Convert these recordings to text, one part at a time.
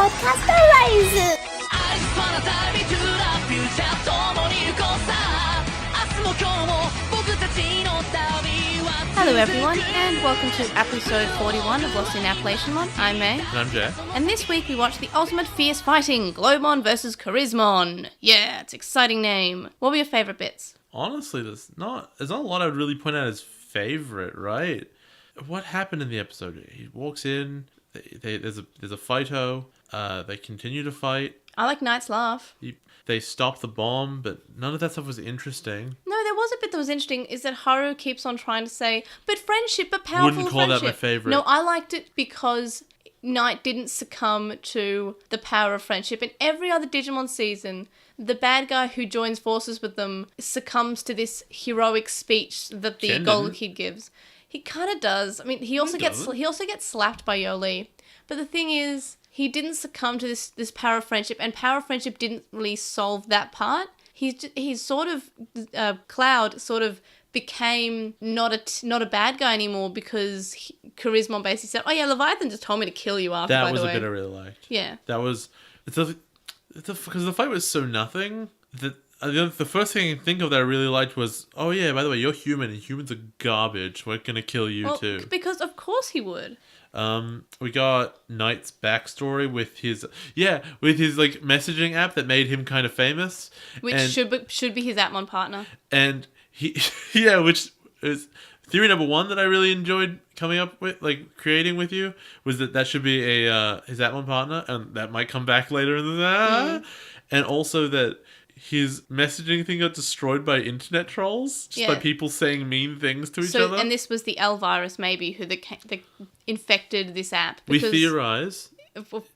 podcast arise! Hello everyone, and welcome to episode 41 of LostinTranslationmon. I'm May. And I'm Jay. And this week we watched the ultimate fierce fighting, Glowmon vs. Charismon. Yeah, it's an exciting name. What were your favourite bits? Honestly, there's not a lot I would really point out as favorite, right? What happened in the episode? He walks in, there's a fight-o, they continue to fight. I like Knight's laugh. They stop the bomb, but none of that stuff was interesting. No, there was a bit that was interesting, is that Haru keeps on trying to say, but friendship, but powerful Wouldn't call friendship. that my favourite. No, I liked it because Knight didn't succumb to the power of friendship. In every other Digimon season, the bad guy who joins forces with them succumbs to this heroic speech that the Gold Kid gives. He kind of does. I mean, he also gets slapped by Yoli. But the thing is, he didn't succumb to this power of friendship, and power of friendship didn't really solve that part. He's sort of Cloud sort of became not a bad guy anymore because Charismon basically said, "Oh yeah, Leviathan just told me to kill you after." That was a bit I really liked. Yeah, that was because the fight was so nothing that. The first thing I think of that I really liked was, oh yeah, by the way, you're human and humans are garbage. We're gonna kill you too. Because of course he would. We got Knight's backstory with his like messaging app that made him kind of famous, which should be his Atmon partner. And which is theory number one that I really enjoyed coming up with, like creating with you, was that should be his Atmon partner, and that might come back later in the and also that his messaging thing got destroyed by internet trolls, just by people saying mean things to each other. And this was the L virus, maybe, who infected this app. We theorize.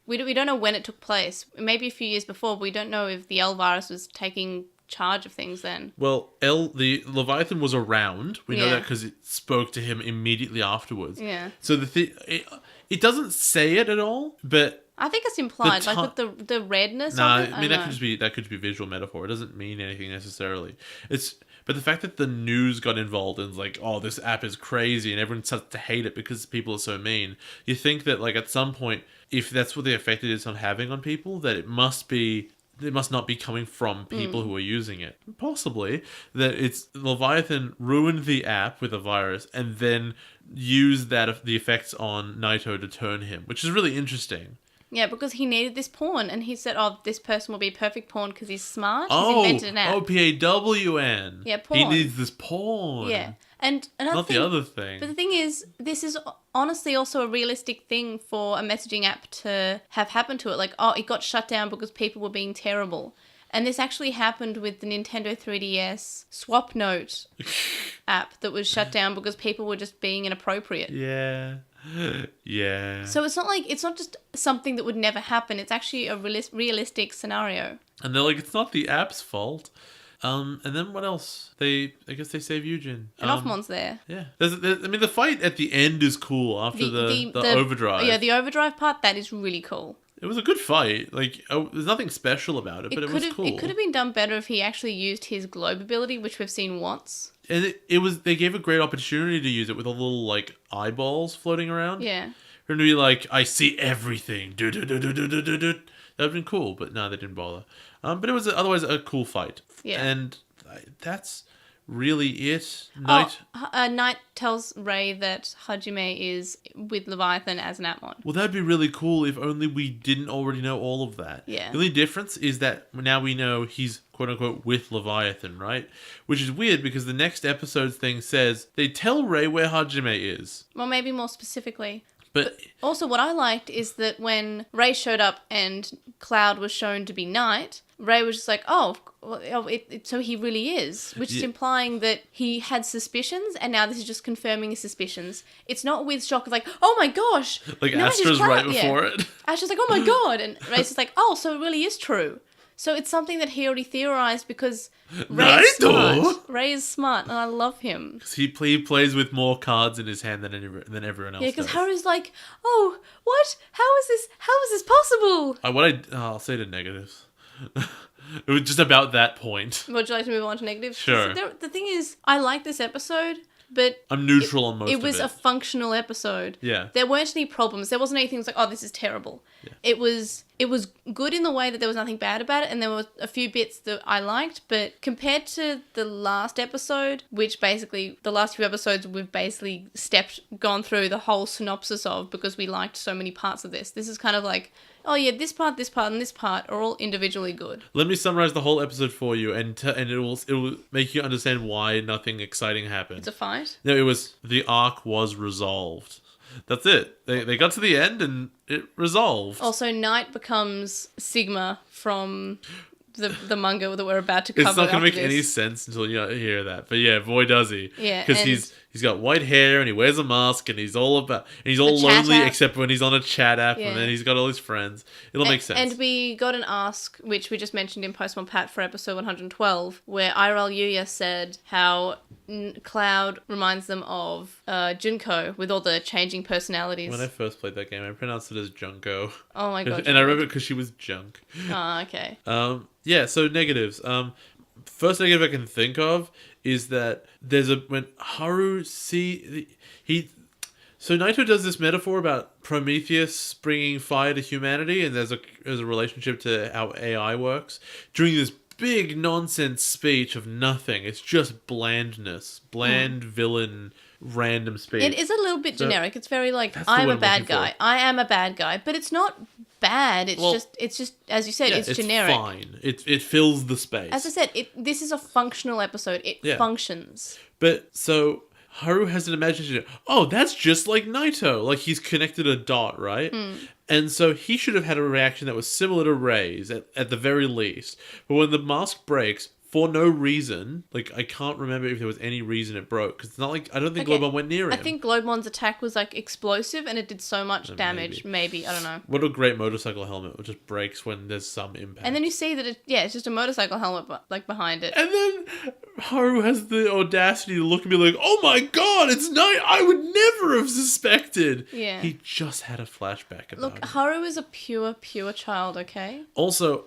We don't know when it took place. Maybe a few years before, but we don't know if the L virus was taking charge of things then. Well, the Leviathan was around. We know that because it spoke to him immediately afterwards. Yeah. So it doesn't say it at all, but I think it's implied, like with the redness of it. I mean, that could just be visual metaphor. It doesn't mean anything necessarily. But the fact that the news got involved and like, oh, this app is crazy, and everyone starts to hate it because people are so mean. You think that like at some point, if that's what the effect it is on having on people, that it must not be coming from people who are using it. Possibly that it's Leviathan ruined the app with a virus and then used the effects on Naito to turn him, which is really interesting. Yeah, because he needed this pawn, and he said, "Oh, this person will be a perfect pawn because he's smart. He's invented an app." Oh, PAWN. Yeah, pawn. He needs this pawn. Yeah, and another not the other thing. But the thing is, this is honestly also a realistic thing for a messaging app to have happened to it. Like, oh, it got shut down because people were being terrible. And this actually happened with the Nintendo 3DS Swap Note app that was shut down because people were just being inappropriate. Yeah. Yeah. So it's not just something that would never happen. It's actually a realistic scenario. And they're like, it's not the app's fault. And then what else? I guess they save Eugen. And Offmon's there. Yeah. The fight at the end is cool after the overdrive. Yeah, the overdrive part, that is really cool. It was a good fight. Like, there's nothing special about it, but it was cool. It could have been done better if he actually used his globe ability, which we've seen once. And they gave a great opportunity to use it with a little, like, eyeballs floating around. Yeah. For him to be like, I see everything. That would have been cool, but no, they didn't bother. But it was otherwise a cool fight. Yeah. And that's really it. Knight tells Ray that Hajime is with Leviathan as an Atmon. Well, that'd be really cool if only we didn't already know all of that. Yeah. The only difference is that now we know he's quote-unquote with Leviathan, right? Which is weird because the next episode's thing says they tell Ray where Hajime is. Well, maybe more specifically. But also what I liked is that when Ray showed up and Cloud was shown to be Knight, Ray was just like, so he really is, which is implying that he had suspicions, and now this is just confirming his suspicions. It's not with shock of like, oh my gosh. Like Astra's right before it. Astra's like, oh my god. And Ray's just like, oh, so it really is true. So it's something that he already theorized because Ray is smart. Ray is smart, and I love him. Because he plays with more cards in his hand than everyone else. Yeah, because Haru's like, oh, what? How is this possible? I'll say the negatives. It was just about that point. Would you like to move on to negatives? Sure. The thing is, I like this episode, but I'm neutral on most of it. It was a functional episode. Yeah. There weren't any problems. There wasn't anything like, oh, this is terrible. Yeah. it was good in the way that there was nothing bad about it, and there were a few bits that I liked, but compared to the last episode, which basically, the last few episodes we've basically gone through the whole synopsis of, because we liked so many parts of this. This is kind of like, oh yeah, this part, and this part are all individually good. Let me summarize the whole episode for you, and it will make you understand why nothing exciting happened. It's a fight? No, it was, the arc was resolved. That's it. They got to the end and it resolved. Also, Knight becomes Sigma from the manga that we're about to cover. It's not going to make any sense until you hear that. But yeah, boy does he. Yeah. Because he's got white hair and he wears a mask and he's all lonely except when he's on a chat app, and then he's got all his friends. It'll make sense. And we got an ask, which we just mentioned in Postmon Pat for episode 112, where IRL Yuya said how Cloud reminds them of Junko with all the changing personalities. When I first played that game, I pronounced it as Junko. Oh my god. And I remember it because she was junk. Oh, okay. Yeah, so negatives. First negative I can think of is that when Haru so Naito does this metaphor about Prometheus bringing fire to humanity, and there's a relationship to how AI works during this big nonsense speech of nothing. It's just blandness, villain, random speech. It is a little bit generic. It's very like, I'm a bad guy. I am a bad guy, but it's not bad. It's just as you said, it's generic. It's fine. It fills the space. As I said, this is a functional episode. It functions. But so Haru has an imagination. Oh, that's just like Naito. Like he's connected a dot, right? And so he should have had a reaction that was similar to Ray's at the very least. But when the mask breaks, for no reason, like I can't remember if there was any reason it broke, because it's not like, I don't think Globon went near him. I think Glomon's attack was like explosive and it did so much damage. Maybe, I don't know. What a great motorcycle helmet, which just breaks when there's some impact. And then you see that it's just a motorcycle helmet like behind it. And then Haru has the audacity to look at me like, oh my god, it's Night. I would never have suspected. Yeah. He just had a flashback about it. Haru is a pure child, okay? Also,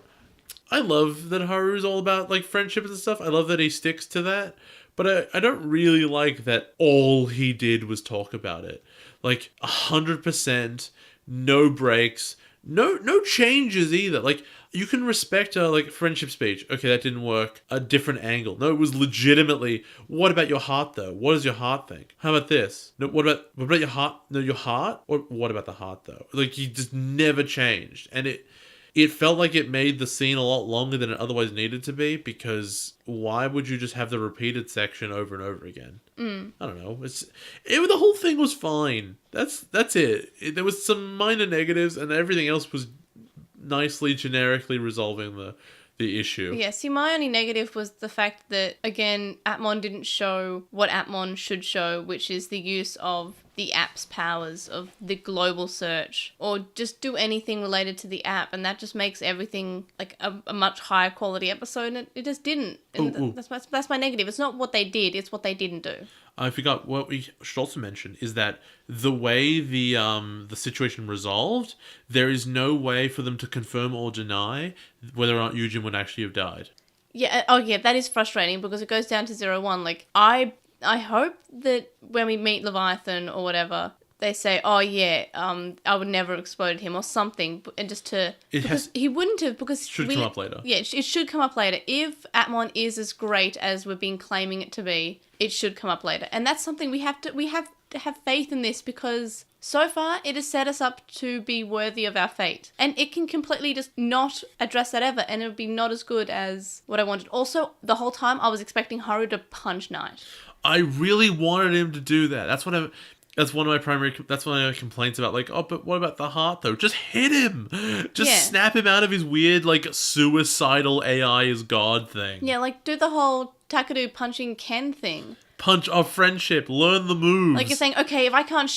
I love that Haru's all about like friendship and stuff. I love that he sticks to that. But I don't really like that all he did was talk about it. Like 100%, no breaks, no changes either. Like you can respect a like friendship speech. Okay, that didn't work. A different angle. No, it was legitimately, what about your heart though? What does your heart think? How about this? No, what about your heart? No, your heart? Or what about the heart though? Like he just never changed. And it felt like it made the scene a lot longer than it otherwise needed to be, because why would you just have the repeated section over and over again? I don't know. The whole thing was fine. That's it. There was some minor negatives, and everything else was nicely generically resolving the issue. Yeah, see, my only negative was the fact that, again, Appmon didn't show what Appmon should show, which is the use of the app's powers, of the global search, or just do anything related to the app, and that just makes everything like a much higher quality episode, and it just didn't. And that's my negative. It's not what they did, it's what they didn't do. I forgot what we should also mention is that the way the situation resolved, there is no way for them to confirm or deny whether or not Yujin would actually have died. Yeah. Oh yeah, that is frustrating because it goes down to 0-1. Like I hope that when we meet Leviathan or whatever, they say, oh yeah, I would never have exploded him or something, and just to... he wouldn't have, because... Should come up later. Yeah, it should come up later. If Appmon is as great as we've been claiming it to be, it should come up later. And that's something we have to have faith in this, because so far it has set us up to be worthy of our fate. And it can completely just not address that ever, and it would be not as good as what I wanted. Also, the whole time I was expecting Haru to punch Knight. I really wanted him to do that. That's one of my complaints about, like, oh, but what about the heart though? Just hit him. Just snap him out of his weird, like, suicidal AI is God thing. Yeah, like, do the whole Takadu punching Ken thing. Punch off friendship. Learn the moves. Like, you're saying, okay, if I can't,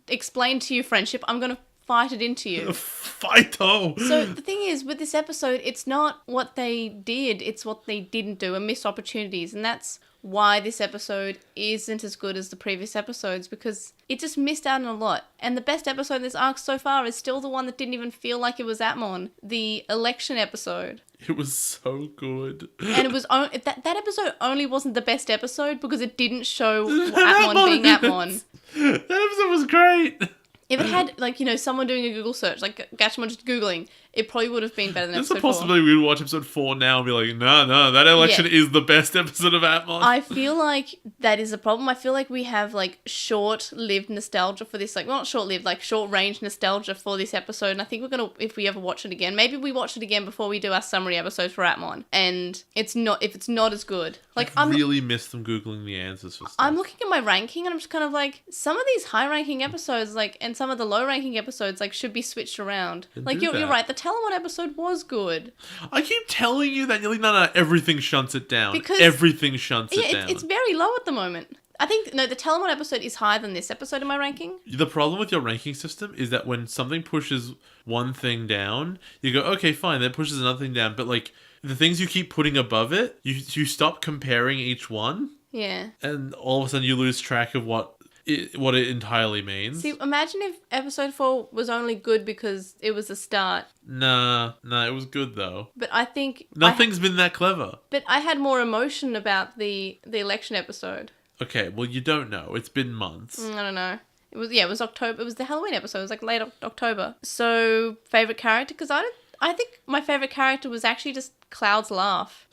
explain to you friendship, I'm gonna fight it into you. Fight-o! So the thing is, with this episode, it's not what they did, it's what they didn't do and missed opportunities. And that's why this episode isn't as good as the previous episodes, because it just missed out on a lot. And the best episode in this arc so far is still the one that didn't even feel like it was Appmon, the election episode. It was so good. And it was that episode only wasn't the best episode because it didn't show Appmon being Appmon. That episode was great. If it had, someone doing a Google search, like Gatchmon just Googling, it probably would have been better than There's a episode 4. possibility we would watch episode 4 now and be like, no, that election is the best episode of Atmon. I feel like that is a problem. I feel like we have like short-lived nostalgia for this, like, well, not short-lived, like short-range nostalgia for this episode. And I think we're gonna, if we ever watch it again, maybe we watch it again before we do our summary episode for Atmon, and if it's not as good. Like, I really miss them googling the answers for stuff. I'm looking at my ranking and I'm just kind of like, some of these high-ranking episodes, like, and some of the low-ranking episodes, like, should be switched around. Like, you're right. The Telemon episode was good. I keep telling you that. You're like, no, everything shunts it down. Because everything shunts it down. It's very low at the moment. I think, no, the Telemon episode is higher than this episode in my ranking. The problem with your ranking system is that when something pushes one thing down, you go, okay, fine, that pushes another thing down. But, like, the things you keep putting above it, you stop comparing each one. Yeah. And all of a sudden you lose track of what it entirely means. See, imagine if episode 4 was only good because it was the start. Nah, it was good though. But I think... Nothing's been that clever. But I had more emotion about the election episode. Okay, well, you don't know. It's been months. I don't know. It was October. It was the Halloween episode. It was like late October. So, favourite character? Because I think my favourite character was actually just Cloud's laugh.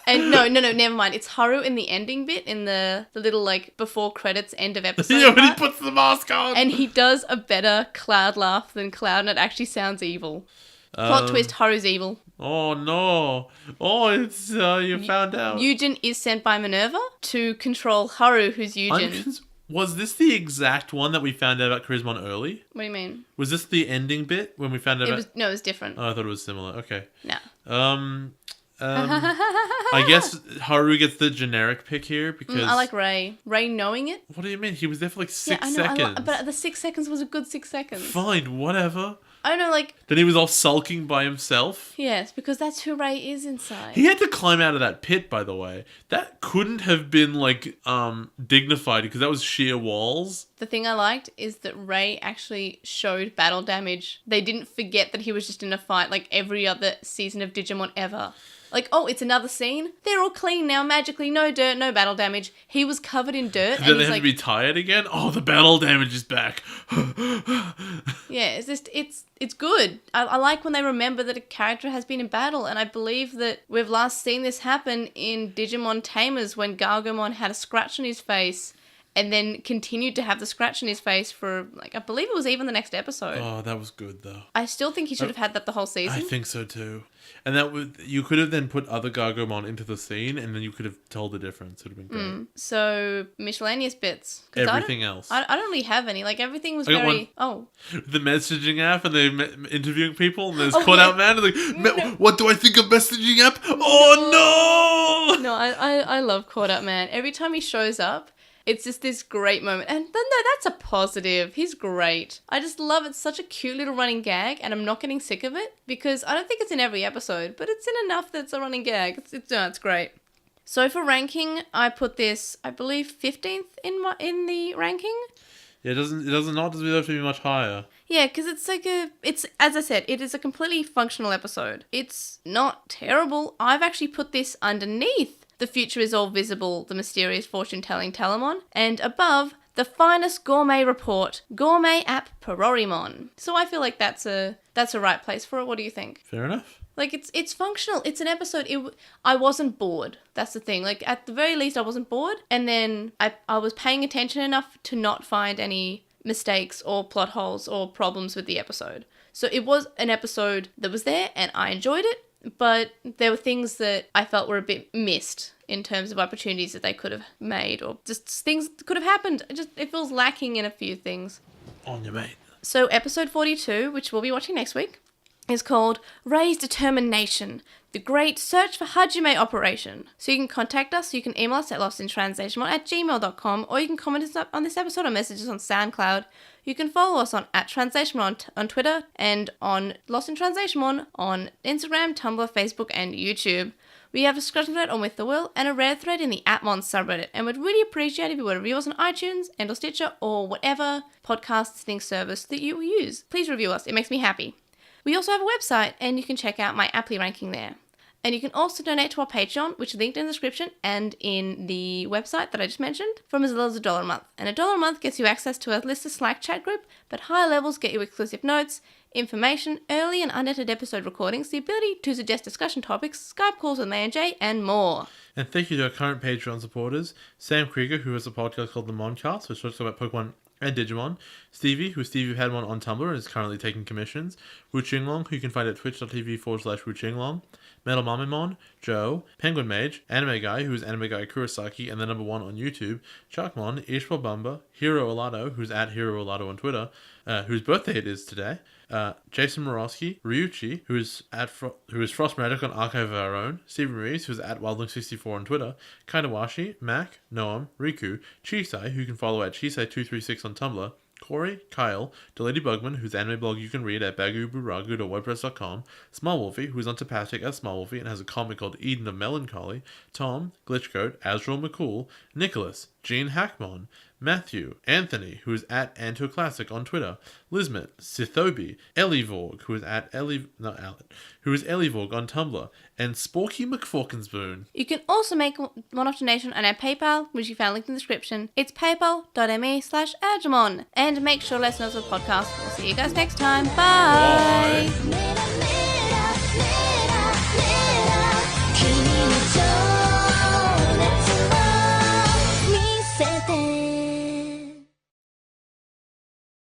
And no, never mind. It's Haru in the ending bit, in the little, like, before credits end of episode. Yeah, when he puts the mask on. And he does a better Cloud laugh than Cloud, and it actually sounds evil. Plot twist, Haru's evil. Oh, no. Oh, it's, you found out. Eugen is sent by Minerva to control Haru, who's Eugen. Was this the exact one that we found out about Charismon early? What do you mean? Was this the ending bit when we found out No, it was different. Oh, I thought it was similar. Okay. No. I guess Haru gets the generic pick here because... I like Ray. Ray knowing it? What do you mean? He was there for like 6 seconds. seconds. But the 6 seconds was a good 6 seconds. Fine, whatever. I don't know, like... Then he was all sulking by himself. Yes, because that's who Ray is inside. He had to climb out of that pit, by the way. That couldn't have been, like, dignified, because that was sheer walls. The thing I liked is that Ray actually showed battle damage. They didn't forget that he was just in a fight like every other season of Digimon ever. Like, oh, it's another scene. They're all clean now, magically. No dirt, no battle damage. He was covered in dirt. And then they have to be tired again? Oh, the battle damage is back. Yeah, it's just, it's good. I like when they remember that a character has been in battle, and I believe that we've last seen this happen in Digimon Tamers when Gargomon had a scratch on his face and then continued to have the scratch on his face for, like, I believe it was even the next episode. Oh, that was good, though. I still think he should have had that the whole season. I think so, too. And that would, you could have then put other Gargomon into the scene, and then you could have told the difference. It would have been great. So, miscellaneous bits. Everything else. I don't really have any. Like, everything was very... Oh. The messaging app, and they're interviewing people, and there's Caught Out Man, and like, what do I think of messaging app? Oh, no! No, I love Caught Out Man. Every time he shows up, it's just this great moment. And no, that's a positive. He's great. I just love it. It's such a cute little running gag, and I'm not getting sick of it because I don't think it's in every episode, but it's in enough that it's a running gag. It's great. So for ranking, I put this, I believe, 15th in the ranking. Yeah, it doesn't deserve to be much higher. Yeah, because it's like as I said, it is a completely functional episode. It's not terrible. I've actually put this underneath The Future Is All Visible, The Mysterious Fortune-Telling Telemon, and above, The Finest Gourmet Report, Gourmet App Perorimon. So I feel like that's a right place for it. What do you think? Fair enough. Like, it's functional. It's an episode. I wasn't bored. That's the thing. Like, at the very least, I wasn't bored. And then I was paying attention enough to not find any mistakes or plot holes or problems with the episode. So it was an episode that was there, and I enjoyed it. But there were things that I felt were a bit missed in terms of opportunities that they could have made, or just things that could have happened. It feels lacking in a few things. On your mate. So episode 42, which we'll be watching next week, is called Ray's Determination, the Great Search for Hajime Operation. So you can contact us. You can email us at LostinTranslationmon@gmail.com, or you can comment us on this episode or messages on SoundCloud. You can follow us at @TranslationMon on Twitter and on LostinTranslationmon on Instagram, Tumblr, Facebook, and YouTube. We have a discussion thread on With the Will and a Reddit thread in the @Mon subreddit, and would really appreciate if you would review us on iTunes and or Stitcher or whatever podcast listening service that you use. Please review us. It makes me happy. We also have a website, and you can check out my Appli ranking there. And you can also donate to our Patreon, which is linked in the description and in the website that I just mentioned, from as little as $1 a month. And $1 a month gets you access to a listed Slack chat group, but higher levels get you exclusive notes, information, early and unedited episode recordings, the ability to suggest discussion topics, Skype calls with May and Jay, and more. And thank you to our current Patreon supporters, Sam Krieger, who has a podcast called The Moncast, which talks about Pokemon and Digimon, Stevie, who's Stevie Padmon on Tumblr and is currently taking commissions, Wu Qinglong, who you can find at twitch.tv/Wu Qinglong, Metal Mamimon, Joe, Penguin Mage, Anime Guy, who is Anime Guy Kurosaki and the #1 on YouTube, Chuckmon, Ishbal Bumba, Hiro Olato, who's at Hiro Olato on Twitter, whose birthday it is today, Jason Morosky, Ryuchi, who is Frost Magic on Archive of Our Own, Stephen Reeves, who's at Wildling64 on Twitter, Kainawashi, Mac, Noam, Riku, Chisai, who you can follow at Chisai236 on Tumblr, Corey, Kyle, Delady Bugman, whose anime blog you can read at baguburagu.wordpress.com, Smallwolfie, who is on Topastic as Smallwolfie and has a comic called Eden of Melancholy, Tom, Glitchcoat, Azrael McCool, Nicholas, Gene Hackmon, Matthew, Anthony, who is at AntoClassic on Twitter, Lismet, Sithobi, Ellivorg, who is at who is Ellivorg on Tumblr, and Sporky McForkinspoon. You can also make one-off donation on our PayPal, which you found linked in the description. It's paypal.me/Agumon. And make sure to let us know the podcast. We'll see you guys next time. Bye. Bye.